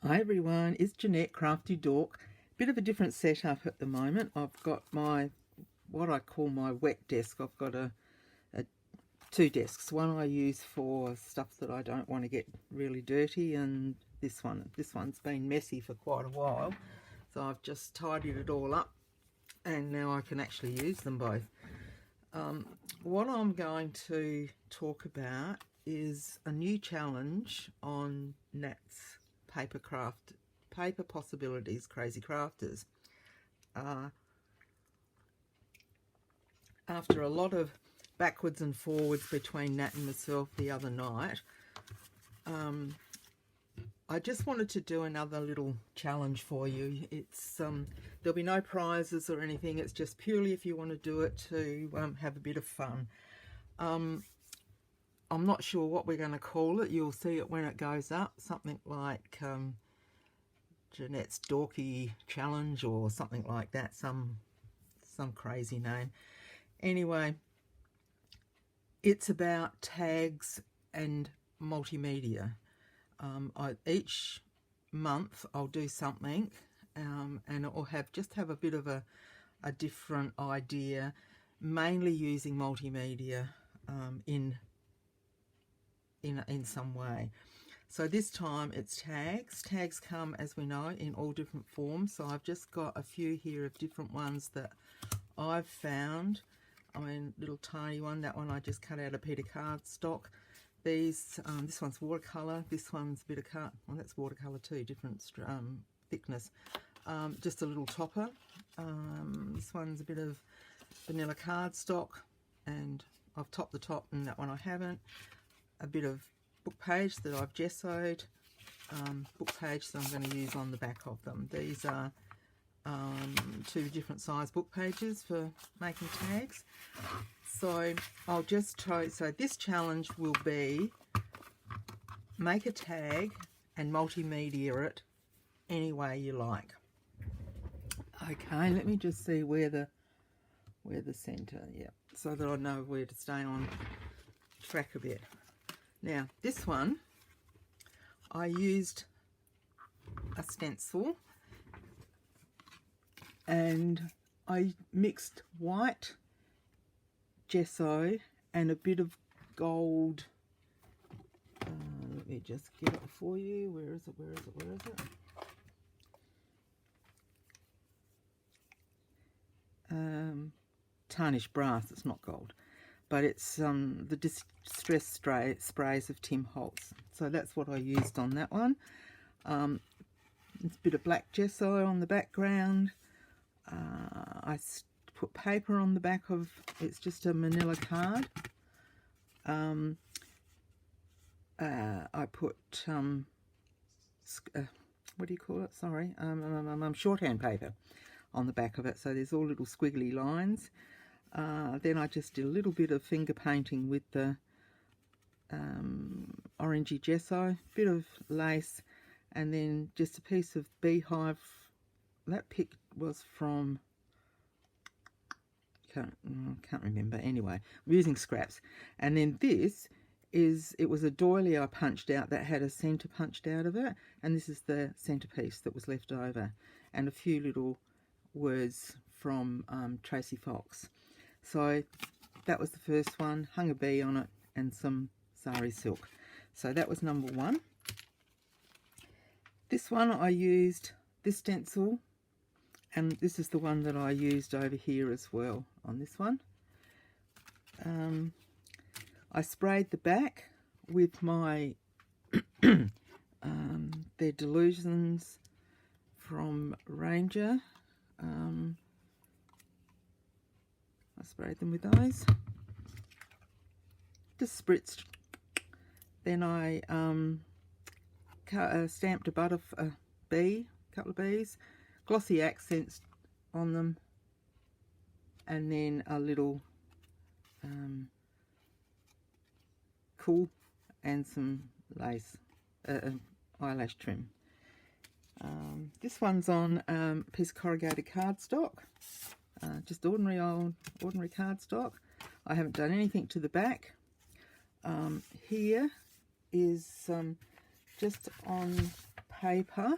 Hi everyone, it's Jeanette, Crafty Dork. Bit of a different setup at the moment. I've got my, what I call my wet desk. I've got two desks. One I use for stuff that I don't want to get really dirty, and this one's been messy for quite a while. So I've just tidied it all up and now I can actually use them both. What I'm going to talk about is a new challenge on Nat's Paper Possibilities CrazyCrafters. After a lot of backwards and forwards between Nat and myself the other night, I just wanted to do another little challenge for you. It's there'll be no prizes or anything. It's just purely if you want to do it to have a bit of fun. I'm not sure what we're going to call it. You'll see it when it goes up. Something like Jeanette's Dorky Challenge or something like that. Some crazy name. Anyway, it's about tags and multimedia. Each month I'll do something, and it will have a bit of a different idea, mainly using multimedia in some way. So this time it's tags. Tags come, as we know, in all different forms. So I've just got a few here of different ones that I've found. I mean, little tiny one. That one I just cut out a bit of cardstock. These, this one's watercolour. This one's a bit of card. Well, that's watercolour too. Different thickness. Just a little topper. This one's a bit of vanilla cardstock, and I've topped the top, and that one I haven't. A bit of book page that I've gessoed, book page that I'm going to use on the back of them. These are two different size book pages for making tags. So I'll just try. So this challenge will be make a tag and multimedia it any way you like. Okay, let me just see where the center, yeah, so that I know where to stay on track a bit. Now, this one, I used a stencil and I mixed white gesso and a bit of gold. Let me just get it for you. Where is it? Tarnished brass, it's not gold. But it's the Distress Sprays of Tim Holtz. So that's what I used on that one. It's a bit of black gesso on the background. I put paper on the back of, it's just a manila card. I put, what do you call it? Sorry, shorthand paper on the back of it. So there's all little squiggly lines. Then I just did a little bit of finger painting with the orangey gesso, bit of lace, and then just a piece of beehive. That pic was from, can't remember. Anyway, I'm using scraps. And then this is, it was a doily I punched out that had a centre punched out of it, and this is the centrepiece that was left over, and a few little words from Tracy Fox. So that was the first one, hung a bee on it and some sari silk. So that was number one. This one I used this stencil, and this is the one that I used over here as well on this one. I sprayed the back with my their Delusions from Ranger. I sprayed them with those. Just spritzed. Then I stamped a couple of bees, glossy accents on them, and then a little cool and some lace, eyelash trim. This one's on a piece of corrugated cardstock. Just ordinary cardstock. I haven't done anything to the back. Here is just on paper,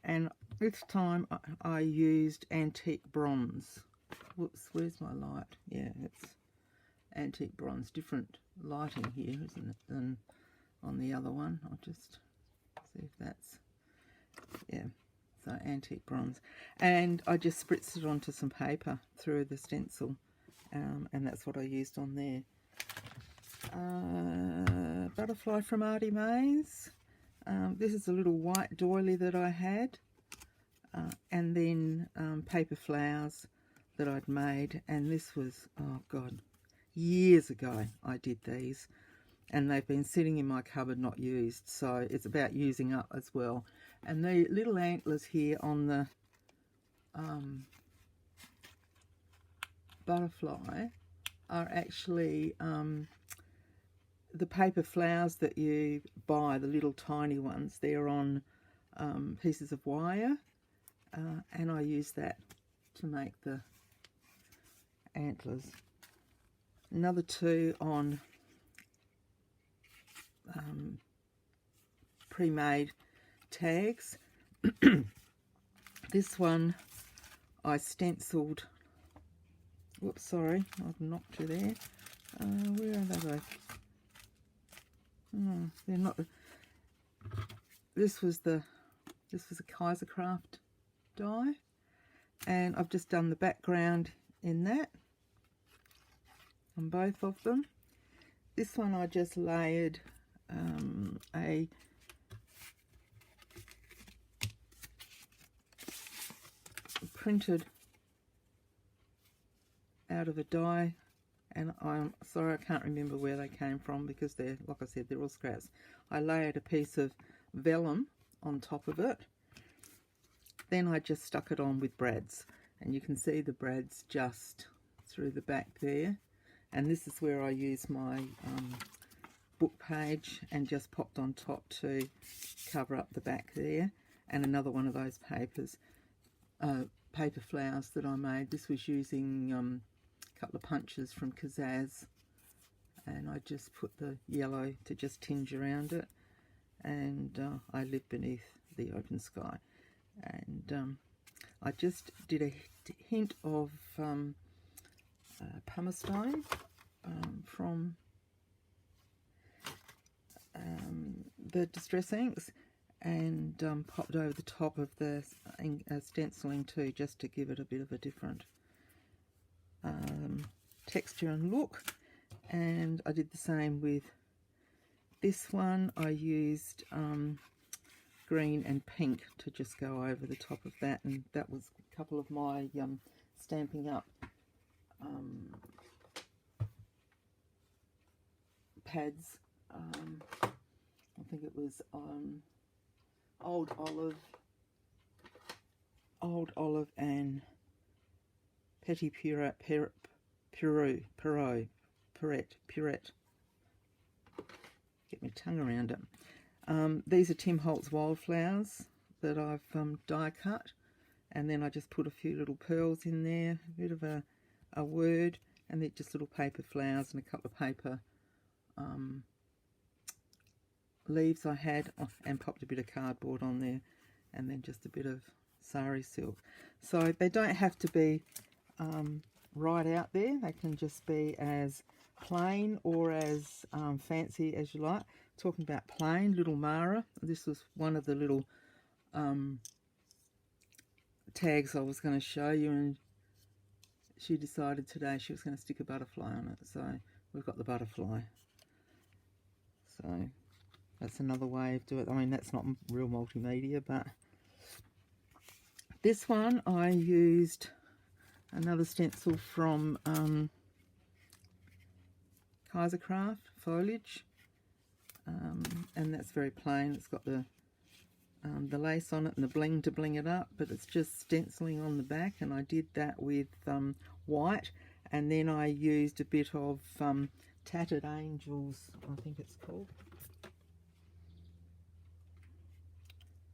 and this time I used antique bronze. Whoops, where's my light? Yeah, it's antique bronze. Different lighting here, isn't it, than on the other one. I'll just see if that's, yeah, so antique bronze. And I just spritzed it onto some paper through the stencil, and that's what I used on there. Butterfly from Artie Mays. This is a little white doily that I had, and then paper flowers that I'd made, and this was, oh God, years ago I did these, and they've been sitting in my cupboard not used, so it's about using up as well. And the little antlers here on the butterfly are actually the paper flowers that you buy, the little tiny ones. They're on pieces of wire, and I use that to make the antlers. Another two on pre-made tags. This one I stenciled. Whoops, sorry, I've knocked you there. Where are they? Oh, they're not. This was a CrazyCraft die, and I've just done the background in that on both of them. This one I just layered a printed out of a die, and I'm sorry I can't remember where they came from because they're, like I said, they're all scraps. I layered a piece of vellum on top of it, then I just stuck it on with brads, and you can see the brads just through the back there. And this is where I use my book page and just popped on top to cover up the back there. And another one of those paper flowers that I made. This was using a couple of punches from Kazaz, and I just put the yellow to just tinge around it, and I live beneath the open sky. And I just did a hint of pumice stone from the Distress Inks, and popped over the top of the stenciling too, just to give it a bit of a different texture and look. And I did the same with this one. I used green and pink to just go over the top of that, and that was a couple of my Stampin' Up pads. I think it was Old Olive and Petit Purette. Get my tongue around it. These are Tim Holtz wildflowers that I've die cut, and then I just put a few little pearls in there, a bit of a word, and they're just little paper flowers and a couple of paper leaves I had, and popped a bit of cardboard on there, and then just a bit of sari silk. So they don't have to be right out there. They can just be as plain or as fancy as you like. Talking about plain, little Mara, this was one of the little tags I was going to show you, and she decided today she was going to stick a butterfly on it, so we've got the butterfly. So that's another way of doing it. I mean, that's not real multimedia, but this one I used another stencil from CrazyCraft foliage, and that's very plain. It's got the lace on it and the bling to bling it up, but it's just stenciling on the back, and I did that with white, and then I used a bit of Tattered Angels, I think it's called.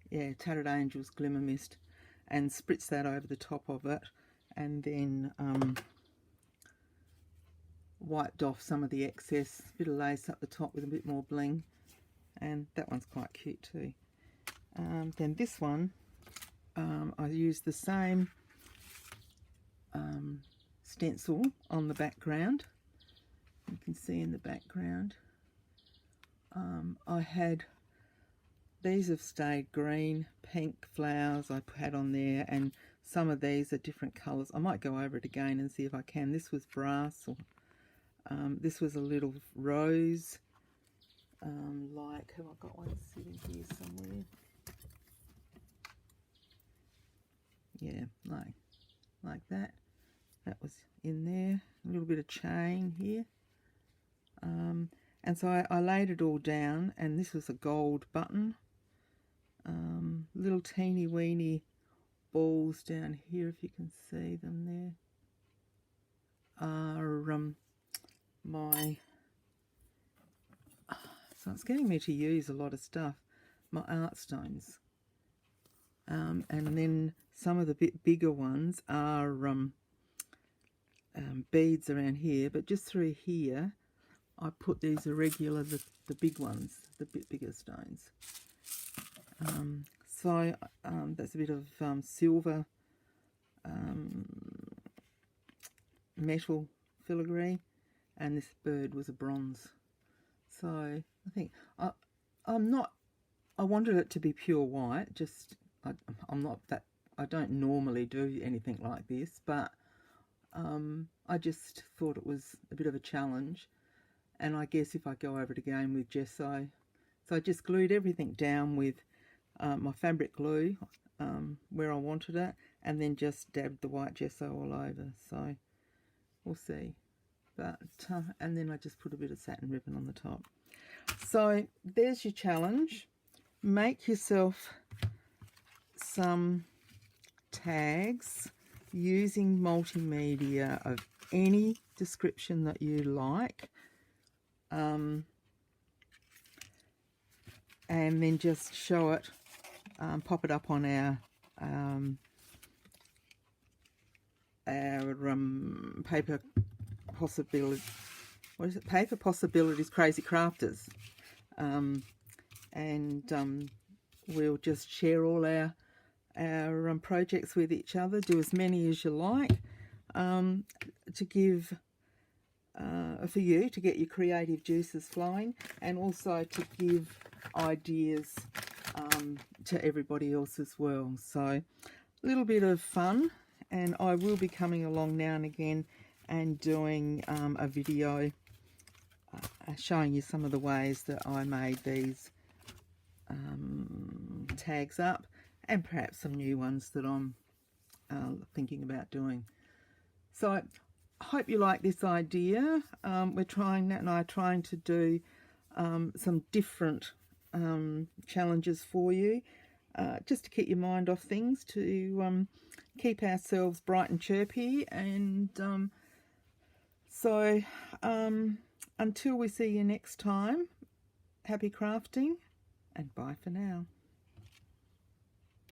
Yeah, Tattered Angels Glimmer Mist, and spritz that over the top of it, and then wiped off some of the excess, bit of lace up the top with a bit more bling, and that one's quite cute too. Then this one, I used the same stencil on the background. You can see in the background. I had, these have stayed green, pink flowers I had on there, and some of these are different colours. I might go over it again and see if I can. This was brass, or this was a little rose, like, have I got one sitting here somewhere? Yeah, like that. That was in there. A little bit of chain here. And so I laid it all down, and this was a gold button. Little teeny weeny balls down here, if you can see them there, are so it's getting me to use a lot of stuff, my art stones. And then some of the bit bigger ones are beads around here, but just through here I put these irregular, the big ones, the bit bigger stones. So that's a bit of silver metal filigree, and this bird was a bronze. So I think I wanted it to be pure white. Just I'm not that, I don't normally do anything like this, but I just thought it was a bit of a challenge. And I guess if I go over it again with gesso, so I just glued everything down with my fabric glue where I wanted it, and then just dabbed the white gesso all over. So we'll see. But and then I just put a bit of satin ribbon on the top. So there's your challenge. Make yourself some tags using multimedia of any description that you like. And then just show it, pop it up on our paper possibility, what is it? Paper Possibilities CrazyCrafters, and we'll just share all our projects with each other. Do as many as you like, to give. For you to get your creative juices flowing, and also to give ideas to everybody else as well. So a little bit of fun, and I will be coming along now and again and doing a video showing you some of the ways that I made these tags up, and perhaps some new ones that I'm thinking about doing. So I hope you like this idea. We're trying, Nat and I are trying to do some different challenges for you, just to keep your mind off things, to keep ourselves bright and chirpy. And so until we see you next time, happy crafting, and bye for now.